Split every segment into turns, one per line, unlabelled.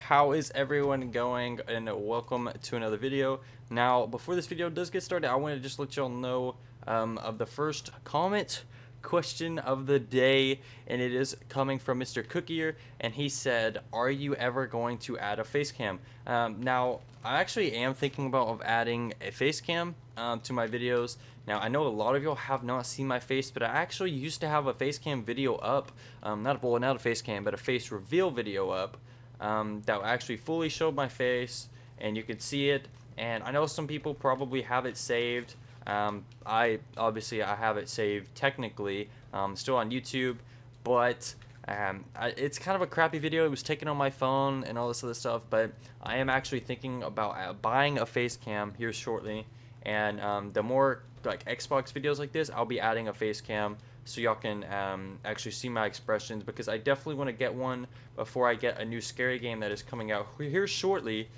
How is everyone going, and welcome to another video. Now, before this video does get started, I want to just let y'all know of the first comment question of the day, and it is coming from Mr. Cookier, and he said, are you ever going to add a face cam? Now, I actually am thinking about adding a face cam to my videos. Now, I know a lot of y'all have not seen my face, but I actually used to have a face cam video up, not a face cam, but a face reveal video up. That actually fully showed my face and you could see it, and I know some people probably have it saved. I have it saved technically, still on YouTube, but it's kind of a crappy video. It was taken on my phone and all this other stuff, but I am actually thinking about buying a face cam here shortly, and the more like Xbox videos like this, I'll be adding a face cam so y'all can actually see my expressions, because I definitely want to get one before I get a new scary game that is coming out here shortly.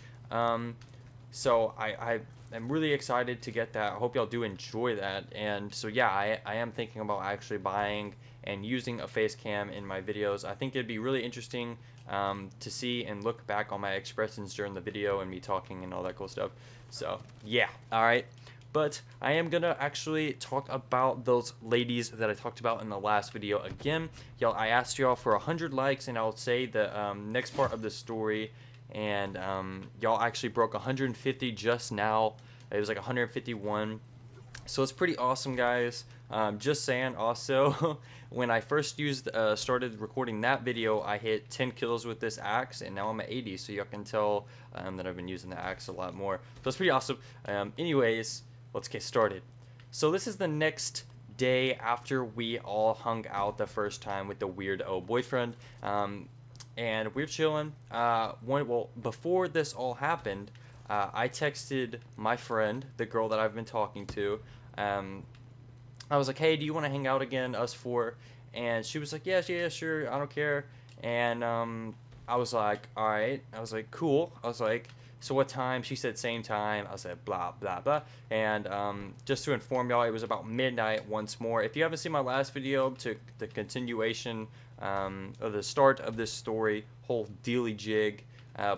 So I am really excited to get that. I hope y'all do enjoy that. And so yeah, I am thinking about actually buying and using a face cam in my videos. I think it'd be really interesting to see and look back on my expressions during the video and me talking and all that cool stuff. So yeah, alright. But I am gonna actually talk about those ladies that I talked about in the last video again. Y'all, I asked y'all for 100 likes, and I'll say the next part of the story, and y'all actually broke 150 just now. It was like 151, so it's pretty awesome, guys. Just saying. Also, when I first started recording that video, I hit 10 kills with this axe, and now I'm at 80. So y'all can tell that I've been using the axe a lot more. So it's pretty awesome. Anyways, let's get started. So this is the next day after we all hung out the first time with the weirdo boyfriend, and we're chilling. Before this all happened, I texted my friend, the girl that I've been talking to. I was like, hey, do you want to hang out again, us four? And she was like, yeah, sure, I don't care. And I was like, all right. I was like, cool. I was like, so what time? She said same time. I said blah blah blah. And just to inform y'all, it was about midnight once more. If you haven't seen my last video, to the continuation of the start of this story, whole dealy jig,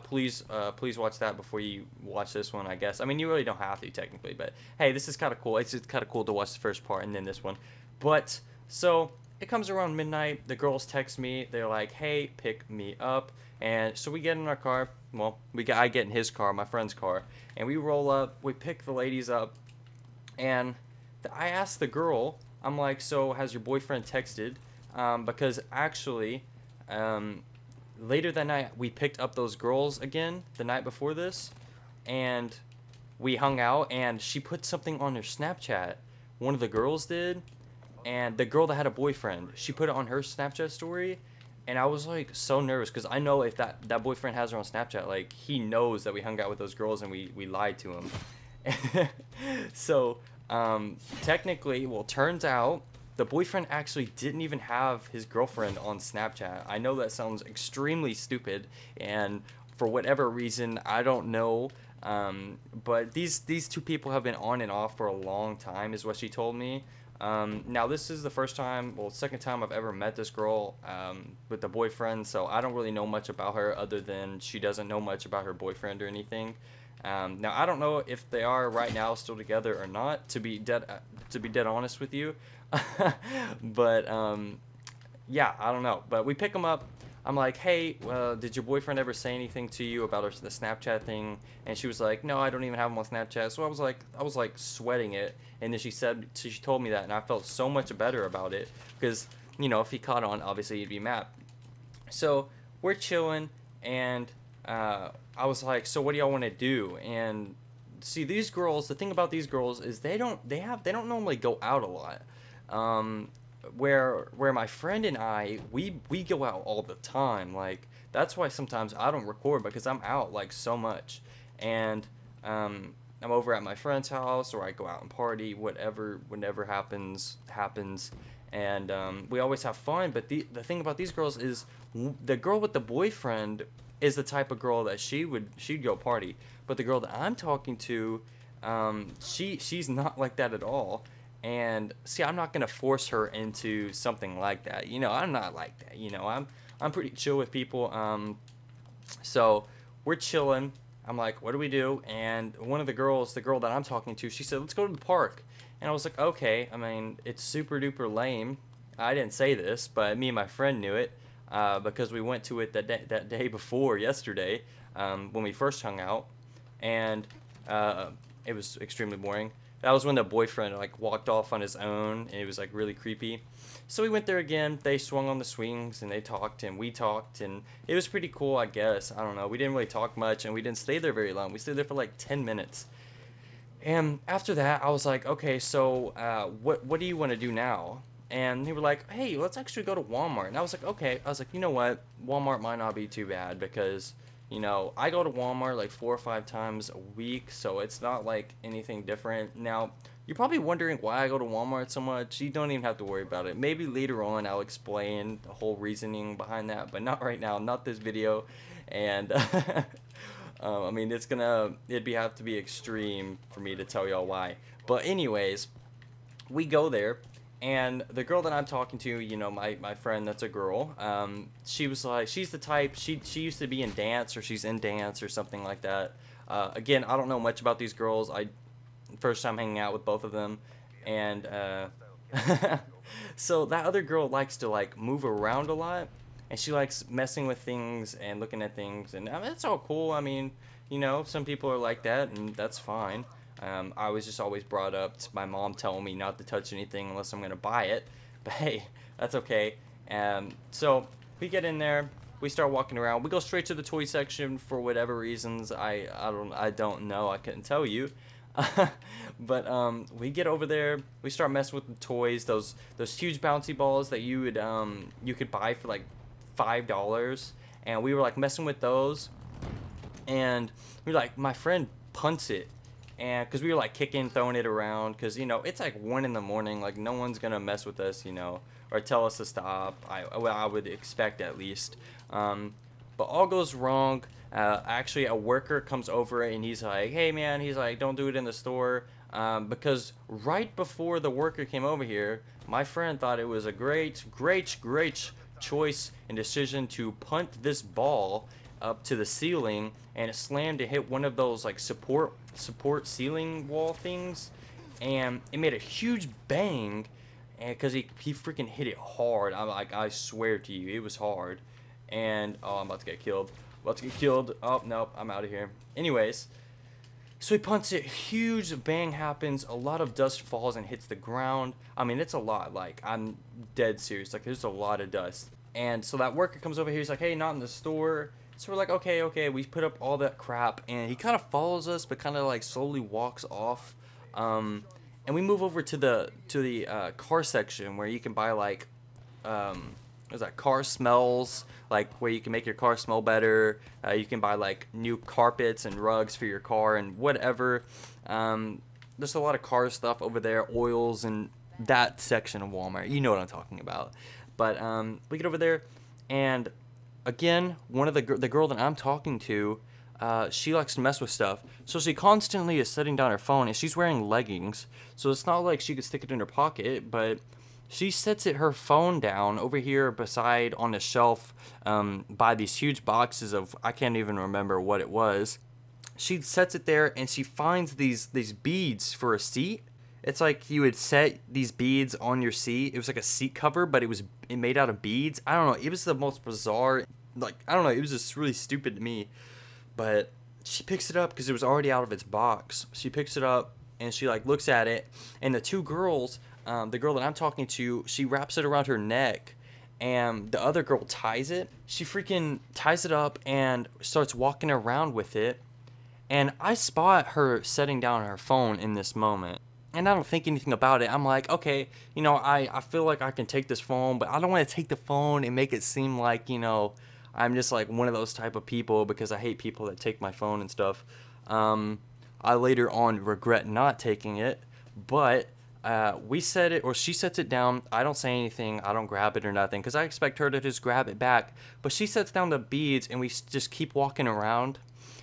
please watch that before you watch this one, I guess. I mean, you really don't have to technically, but hey, this is kind of cool. It's just kind of cool to watch the first part and then this one. But so it comes around midnight. The girls text me. They're like, hey, pick me up. And so we get in our car. Well, I get in his car, my friend's car, and we roll up. We pick the ladies up, and I asked the girl, I'm like, so has your boyfriend texted? Because actually, later that night, we picked up those girls again the night before this, and we hung out, and she put something on her Snapchat. One of the girls did, and the girl that had a boyfriend, she put it on her Snapchat story. And I was like so nervous, because I know if that boyfriend has her on Snapchat, like he knows that we hung out with those girls and we lied to him. So technically, well, turns out the boyfriend actually didn't even have his girlfriend on Snapchat. I know that sounds extremely stupid, and for whatever reason, I don't know, but these two people have been on and off for a long time, is what she told me. Now this is the second time I've ever met this girl with the boyfriend, so I don't really know much about her other than she doesn't know much about her boyfriend or anything. Now I don't know if they are right now still together or not, to be dead honest with you. But yeah, I don't know. But we pick them up. I'm like, hey, did your boyfriend ever say anything to you about the Snapchat thing? And she was like, no, I don't even have him on Snapchat. So I was like sweating it. And then she told me that, and I felt so much better about it, because, you know, if he caught on, obviously he'd be mad. So we're chilling, and I was like, so what do y'all want to do? And see, these girls, the thing about these girls is they don't normally go out a lot. Where my friend and I, we go out all the time. Like, that's why sometimes I don't record, because I'm out like so much. And I'm over at my friend's house, or I go out and party, whenever happens. And we always have fun. But the thing about these girls is, the girl with the boyfriend is the type of girl that she'd go party. But the girl that I'm talking to, she's not like that at all. And see, I'm not gonna force her into something like that. You know, I'm not like that. You know, I'm pretty chill with people. So we're chilling. I'm like, what do we do? And one of the girls, the girl that I'm talking to, she said, let's go to the park. And I was like, okay. I mean, it's super duper lame. I didn't say this, but me and my friend knew it because we went to it that day before yesterday when we first hung out. And it was extremely boring. That was when the boyfriend like walked off on his own, and it was like really creepy. So we went there again. They swung on the swings, and they talked, and we talked, and it was pretty cool, I guess. I don't know. We didn't really talk much, and we didn't stay there very long. We stayed there for like 10 minutes. And after that, I was like, okay, so what do you want to do now? And they were like, hey, let's actually go to Walmart. And I was like, okay. I was like, you know what? Walmart might not be too bad because, you know, I go to Walmart like 4 or 5 times a week, so it's not like anything different. Now, you're probably wondering why I go to Walmart so much. You don't even have to worry about it. Maybe later on I'll explain the whole reasoning behind that, but not right now, not this video. And I mean, have to be extreme for me to tell y'all why. But anyways, we go there. And the girl that I'm talking to, you know, my friend that's a girl, she was like, she's the type, she used to be in dance, or she's in dance or something like that. Again, I don't know much about these girls. First time hanging out with both of them. And so that other girl likes to like move around a lot, and she likes messing with things and looking at things, and I mean, that's all cool. I mean, you know, some people are like that, and that's fine. I was just always brought up to my mom telling me not to touch anything unless I'm going to buy it. But hey, that's okay. So we get in there. We start walking around. We go straight to the toy section for whatever reasons. I don't know. I couldn't tell you. But we get over there. We start messing with the toys. Those huge bouncy balls that you could buy for like $5. And we were like messing with those. And we were like, my friend punts it. And because we were like kicking, throwing it around, because you know it's like 1 in the morning, like no one's gonna mess with us, you know, or tell us to stop. I would expect at least. But all goes wrong. Actually, a worker comes over and he's like, "Hey man," he's like, "don't do it in the store," because right before the worker came over here, my friend thought it was a great choice and decision to punt this ball up to the ceiling, and it slammed to hit one of those like support ceiling wall things, and it made a huge bang, and because he freaking hit it hard. I'm like, I swear to you, it was hard. And oh, I'm about to get killed. Oh nope, I'm out of here. Anyways, so he punts it, huge bang happens, a lot of dust falls and hits the ground. I mean, it's a lot, like I'm dead serious, like there's a lot of dust. And so that worker comes over here, he's like, hey, not in the store. So we're like, okay, we put up all that crap, and he kind of follows us, but kind of like slowly walks off. And we move over to the car section where you can buy like, what's that? Car smells, like where you can make your car smell better. You can buy like new carpets and rugs for your car and whatever. There's a lot of car stuff over there, oils and that section of Walmart. You know what I'm talking about. But we get over there, and again, one of the girl that I'm talking to, she likes to mess with stuff. So she constantly is setting down her phone, and she's wearing leggings. So it's not like she could stick it in her pocket, but she sets her phone down over here beside on the shelf by these huge boxes of, I can't even remember what it was. She sets it there, and she finds these beads for a seat. It's like you would set these beads on your seat. It was like a seat cover, but it made out of beads. I don't know. It was the most bizarre, like, I don't know. It was just really stupid to me. But she picks it up because it was already out of its box. She picks it up and she like looks at it. And the two girls, the girl that I'm talking to, she wraps it around her neck. And the other girl ties it. She freaking ties it up and starts walking around with it. And I spot her setting down her phone in this moment. And I don't think anything about it. I'm like, okay, you know, I feel like I can take this phone, but I don't want to take the phone and make it seem like, you know, I'm just like one of those type of people, because I hate people that take my phone and stuff. I later on regret not taking it, but we set it, or she sets it down. I don't say anything. I don't grab it or nothing, because I expect her to just grab it back. But she sets down the beads, and we just keep walking around.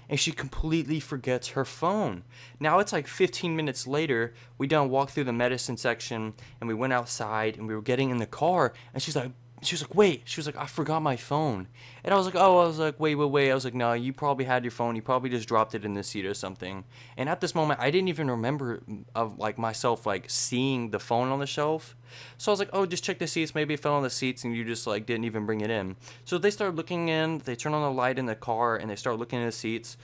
And she completely forgets her phone. Now it's like 15 minutes later, we done walked through the medicine section, and we went outside, and we were getting in the car, and she's like, she was like, wait. She was like, I forgot my phone. And I was like, oh, I was like, wait. I was like, no, you probably had your phone. You probably just dropped it in the seat or something. And at this moment, I didn't even remember of like myself like seeing the phone on the shelf. So I was like, oh, just check the seats. Maybe it fell on the seats and you just like didn't even bring it in. So they started looking in. They turn on the light in the car and they start looking in the seats,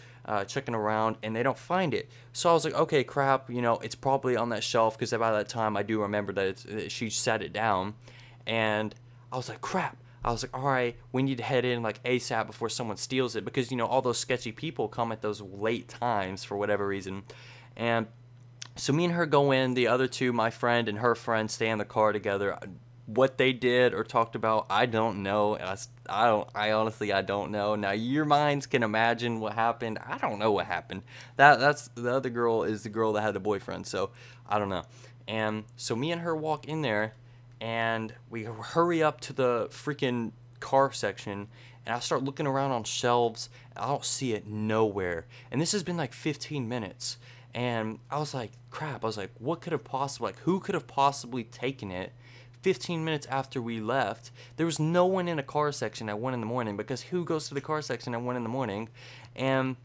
checking around, and they don't find it. So I was like, okay, crap. You know, it's probably on that shelf because by that time I do remember that she set it down, and I was like, crap. I was like, all right, we need to head in like ASAP before someone steals it because, you know, all those sketchy people come at those late times for whatever reason. And so me and her go in. The other two, my friend and her friend, stay in the car together. What they did or talked about, I don't know. I honestly, I don't know. Now your minds can imagine what happened. I don't know what happened. That's the other girl is the girl that had the boyfriend. So I don't know. And so me and her walk in there, and we hurry up to the freaking car section, and I start looking around on shelves. I don't see it nowhere, and this has been like 15 minutes, and I was like, crap. I was like, what could have possibly, like, who could have possibly taken it 15 minutes after we left? There was no one in a car section at 1 in the morning, because who goes to the car section at 1 in the morning? And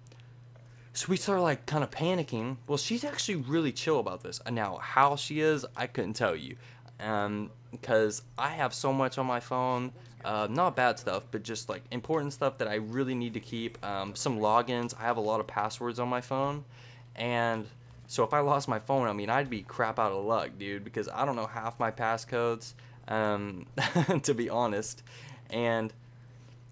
so we started like kind of panicking. Well, she's actually really chill about this. Now, how she is, I couldn't tell you. Because I have so much on my phone, not bad stuff, but just like important stuff that I really need to keep. Some logins. I have a lot of passwords on my phone, and so if I lost my phone, I mean, I'd be crap out of luck, dude, because I don't know half my passcodes, to be honest. And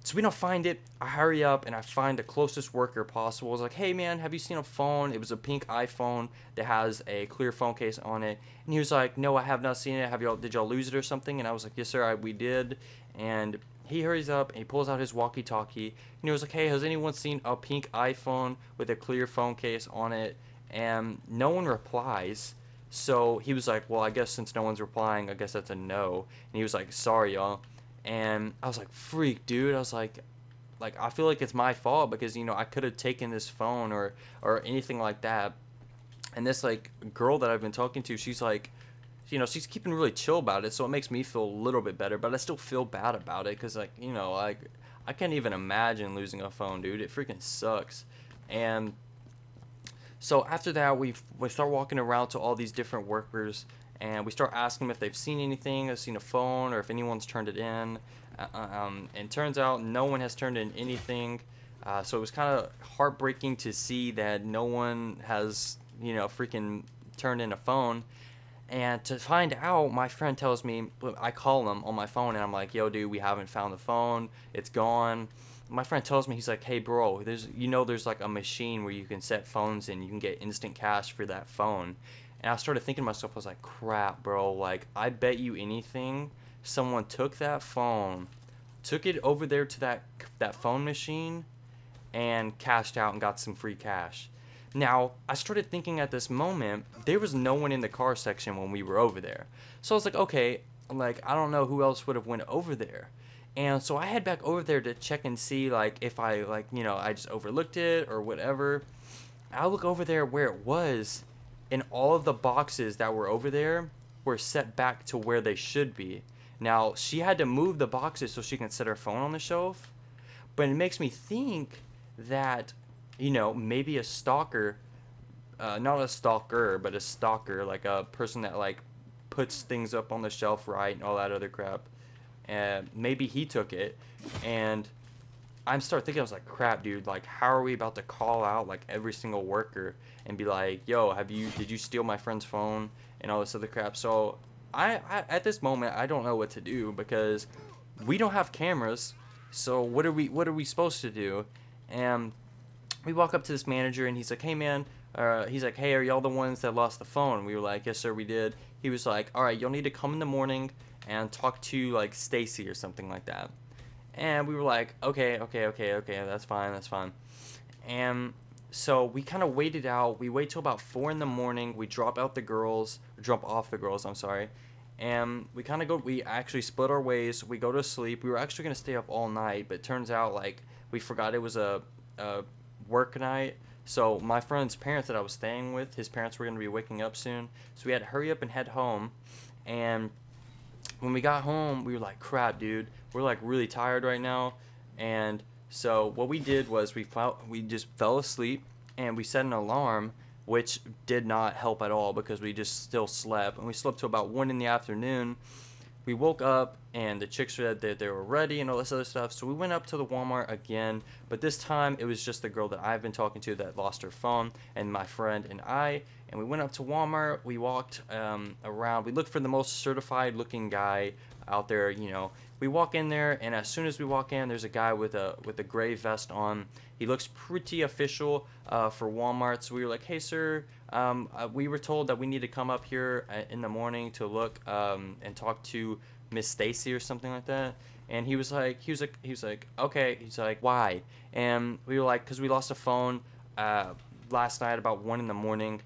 so we don't find it. I hurry up and I find the closest worker possible. I was like, hey man, have you seen a phone? It was a pink iPhone that has a clear phone case on it. And he was like, no, I have not seen it. Did y'all lose it or something? And I was like, yes sir, we did. And he hurries up and he pulls out his walkie-talkie and he was like, hey, has anyone seen a pink iPhone with a clear phone case on it? And no one replies. So he was like, well, I guess since no one's replying, I guess that's a no. And he was like, sorry y'all. And I was like, freak, dude. I was like I feel like it's my fault because, you know, I could have taken this phone or anything like that. And this like girl that I've been talking to, she's like, you know, she's keeping really chill about it, so it makes me feel a little bit better, but I still feel bad about it because, like, you know, like, I can't even imagine losing a phone, dude. It freaking sucks. And so after that, we start walking around to all these different workers, and we start asking them if they've seen anything, have seen a phone, or if anyone's turned it in. And turns out no one has turned in anything. So it was kind of heartbreaking to see that no one has, you know, freaking turned in a phone. And to find out, my friend tells me, I call him on my phone, and I'm like, yo, dude, we haven't found the phone. It's gone. My friend tells me, he's like, hey, bro, there's like a machine where you can set phones in. You can get instant cash for that phone. And I started thinking to myself, I was like, crap, bro. Like, I bet you anything someone took that phone, took it over there to that phone machine, and cashed out and got some free cash. Now, I started thinking at this moment, there was no one in the car section when we were over there. So I was like, okay, like, I don't know who else would have went over there. And so I head back over there to check and see, like, if I, like, you know, I just overlooked it or whatever. I look over there where it was, and all of the boxes that were over there were set back to where they should be. Now, she had to move the boxes so she can set her phone on the shelf. But it makes me think that, you know, maybe a stalker, not a stalker, but a stalker, like a person that, like, puts things up on the shelf right and all that other crap. And maybe he took it, and I start thinking, I was like, crap, dude, like, how are we about to call out, like, every single worker and be like, yo, did you steal my friend's phone and all this other crap? So I at this moment, I don't know what to do because we don't have cameras. So what are we supposed to do? And we walk up to this manager, and he's like, hey, man, he's like, hey, are y'all the ones that lost the phone? And we were like, yes, sir, we did. He was like, all right, you'll need to come in the morning and talk to, like, Stacy or something like that. And we were like, okay, that's fine. And so we kind of waited out. We wait till about 4 in the morning. We drop off the girls, I'm sorry. And we actually split our ways. We go to sleep. We were actually going to stay up all night, but it turns out, like, we forgot it was a work night. So my friend's parents that I was staying with, his parents were going to be waking up soon. So we had to hurry up and head home. And when we got home, we were like, crap, dude, we're like really tired right now. And so what we did was we just fell asleep and we set an alarm, which did not help at all because we just still slept, and we slept till about 1 in the afternoon. We woke up and the chicks said that they were ready and all this other stuff. So we went up to the Walmart again, but this time it was just the girl that I've been talking to that lost her phone, and my friend and I. And we went up to Walmart. We walked around. We looked for the most certified looking guy out there. You know, we walk in there, and as soon as we walk in, there's a guy with a gray vest on. He looks pretty official for Walmart. So we were like, hey sir, we were told that we need to come up here in the morning to look and talk to Miss Stacy or something like that. And he was like, okay. He's like, why? And we were like, because we lost a phone last night about 1 in the morning.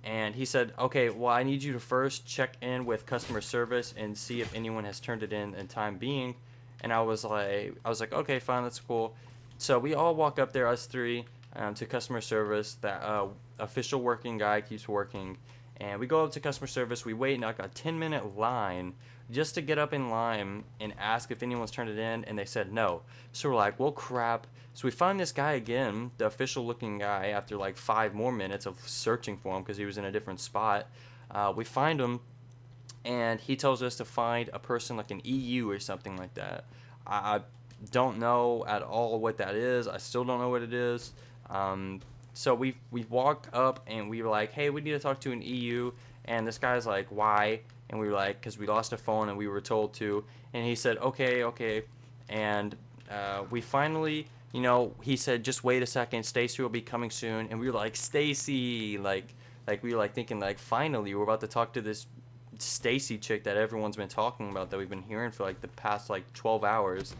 And he said, okay, well, I need you to first check in with customer service and see if anyone has turned it in time being. And I was like, okay, fine, that's cool. So we all walk up there, us three, to customer service. That official working guy keeps working. And we go up to customer service. We wait in like a 10-minute line just to get up in line and ask if anyone's turned it in. And they said no. So we're like, well, crap. So we find this guy again, the official looking guy, after like 5 more minutes of searching for him because he was in a different spot. We find him, and he tells us to find a person like an EU or something like that. I don't know at all what that is. I still don't know what it is. So we walk up and we were like, hey, we need to talk to an EU. And this guy's like, why? And we were like, because we lost a phone and we were told to. And he said, okay. And we finally, you know, he said, just wait a second, Stacy will be coming soon. And we were like, Stacy, like we were like thinking like, finally we're about to talk to this Stacy chick that everyone's been talking about, that we've been hearing for like the past like 12 hours.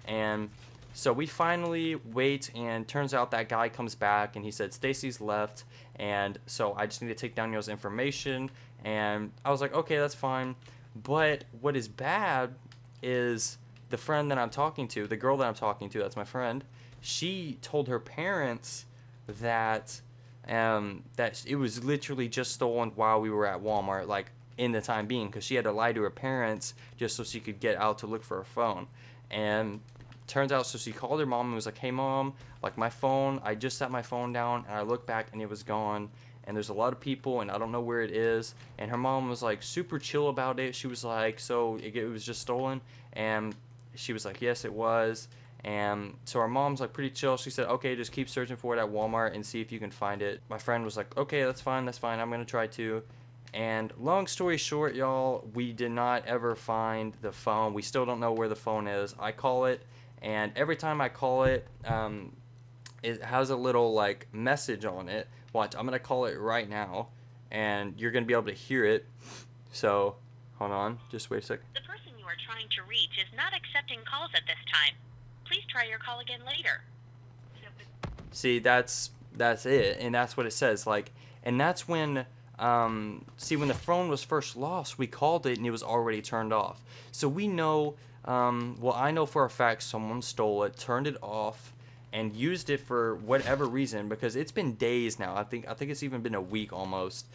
And so we finally wait, and turns out that guy comes back and he said Stacy's left, and so I just need to take down y'all's information. And I was like, okay, that's fine. But what is bad is the friend that I'm talking to, the girl that I'm talking to, that's my friend, she told her parents that that it was literally just stolen while we were at Walmart, like in the time being, because she had to lie to her parents just so she could get out to look for her phone. And turns out, so she called her mom and was like, hey mom, like my phone, I just set my phone down and I looked back and it was gone, and there's a lot of people and I don't know where it is. And her mom was like super chill about it. She was like, so it was just stolen? And she was like, yes, it was. And so our mom's like pretty chill. She said, okay, just keep searching for it at Walmart and see if you can find it. My friend was like, okay, that's fine, I'm gonna try to. And long story short, y'all, we did not ever find the phone. We still don't know where the phone is. I call it, and every time I call it, it has a little like message on it. Watch, I'm gonna call it right now, and you're gonna be able to hear it. So hold on, just wait a second.
The person you are trying to reach is not accepting calls at this time. Please try your call again later.
See, that's it, and that's what it says. Like, and that's when see, when the phone was first lost, we called it and it was already turned off. So we know, well, I know for a fact someone stole it, turned it off, and used it for whatever reason, because it's been days now. I think it's even been a week almost.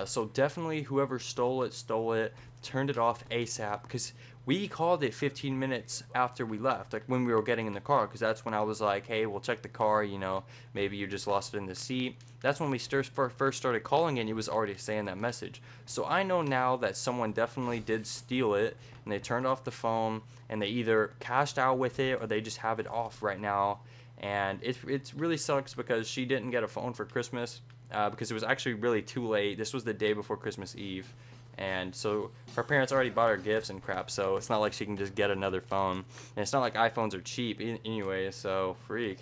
So definitely whoever stole it, turned it off ASAP, because we called it 15 minutes after we left, like when we were getting in the car, because that's when I was like, hey, we'll check the car, you know, maybe you just lost it in the seat. That's when we first started calling it, and it was already saying that message. So I know now that someone definitely did steal it, and they turned off the phone, and they either cashed out with it, or they just have it off right now. And it really sucks, because she didn't get a phone for Christmas, because it was actually really too late. This was the day before Christmas Eve. And so her parents already bought her gifts and crap, so it's not like she can just get another phone. And it's not like iPhones are cheap anyway, so freak.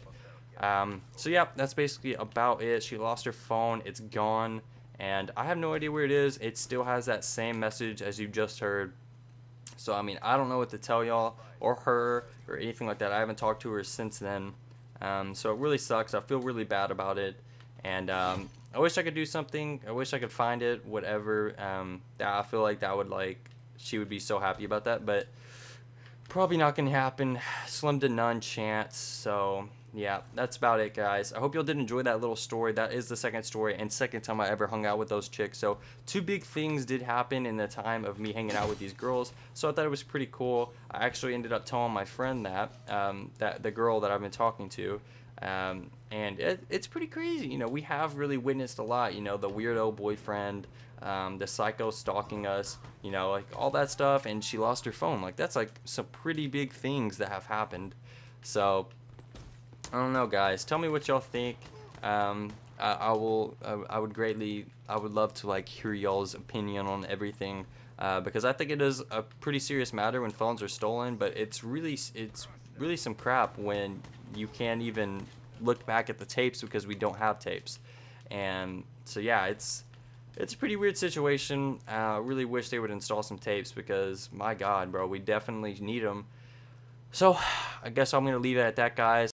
So yeah, that's basically about it. She lost her phone, it's gone, and I have no idea where it is. It still has that same message as you just heard. So I mean, I don't know what to tell y'all or her or anything like that. I haven't talked to her since then. So it really sucks. I feel really bad about it, and I wish I could do something. I wish I could find it, whatever. I feel like that would, like, she would be so happy about that, but probably not gonna happen. Slim to none chance. So yeah, that's about it, guys. I hope y'all did enjoy that little story. That is the second story and second time I ever hung out with those chicks. So 2 big things did happen in the time of me hanging out with these girls. So I thought it was pretty cool. I actually ended up telling my friend that, that the girl that I've been talking to. And it's pretty crazy. You know, we have really witnessed a lot. You know, the weirdo boyfriend, the psycho stalking us, you know, like all that stuff. And she lost her phone. Like, that's like some pretty big things that have happened. So I don't know, guys. Tell me what y'all think. I would love to like hear y'all's opinion on everything, because I think it is a pretty serious matter when phones are stolen. But it's really some crap when you can't even look back at the tapes because we don't have tapes. And so yeah, it's a pretty weird situation. I really wish they would install some tapes because my God, bro, we definitely need them. So I guess I'm gonna leave it at that, guys.